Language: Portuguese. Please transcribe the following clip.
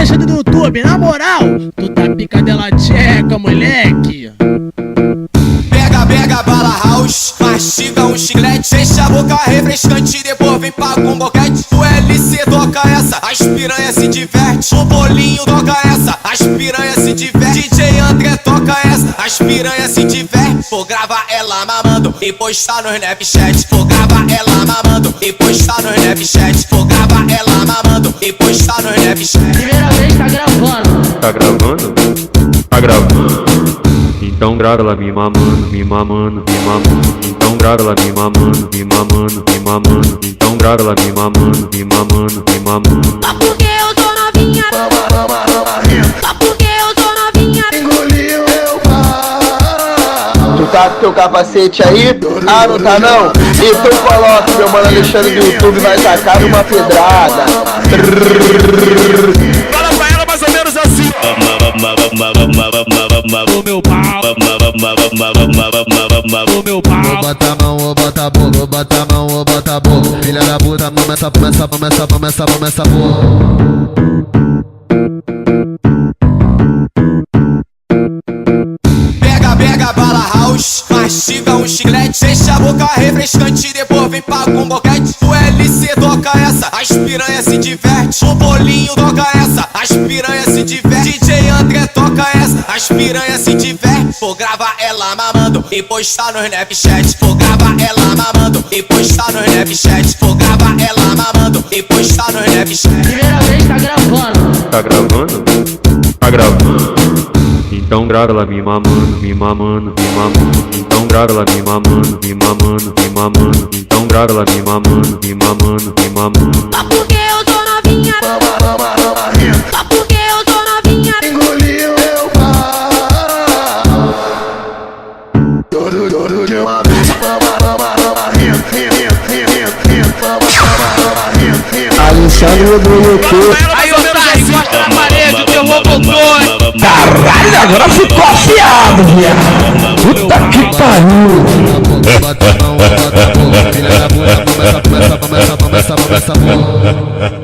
deixando no YouTube, na moral. Tu tá pica dela tcheca, moleque. Pega bala house, mastiga um chiclete, fecha a boca refrescante, depois vem paga um boquete. O LC toca essa, as piranhas se diverte. O bolinho toca essa, as piranhas se diverte. DJ André toca essa, as piranhas se diverte. Vou gravar ela mamando e postar no Snapchat. Vou gravar ela mamando e postar no Snapchat. Vou gravar ela mamando e postar no Snapchat. Primeira vez tá gravando. Tá gravando? Tá gravando. Então grava ela me mamando, me mamando, me mamando. Então grava ela me mamando, me mamando, me mamando. Então grava ela me mamando, me mamando, me mamando. Só porque eu tô novinha, só porque eu tô novinha. Engoliu meu pau. Tu tá com teu capacete aí? Ah, não tá não? Então coloca, meu mano Alexandre do YouTube vai tacar uma pedrada. Fala pra ela mais ou menos assim. O meu pau. O meu pau. Ô bota a mão, ô bota a boca, ô bota a mão, ô bota a boca. Filha da puta, mama essa porra. Pega bala house, mastiga um chiclete, fecha a boca refrescante, depois vem paga um boquete. O LC toca essa, as piranhas se diverte. O bolinho toca essa, as piranhas se diverte. DJ André toca essa, as piranhas se diverte. Vou gravar ela mamando e postar no Snapchat. Vou gravar ela mamando e postar no Snapchat. Vou gravar ela mamando e postar no Snapchat. Primeira vez tá gravando. Tá gravando? Tá gravando. Então grava ela me mamando, me mamando, me mamando. Então grava ela me mamando, me mamando, me mamando. Então grava ela me mamando, me mamando, me mamando. Só porque eu tô novinha, só porque eu tô novinha. Engoliu meu pau. Todo de uma vez. Alexandre do YouTube. Aí, otário, encosta na parede, o terror voltou. Caralho, agora ficou afiado, viado. Puta que pariu. Bota a mão, ô bota a boca. Filha da puta, mama essa porra.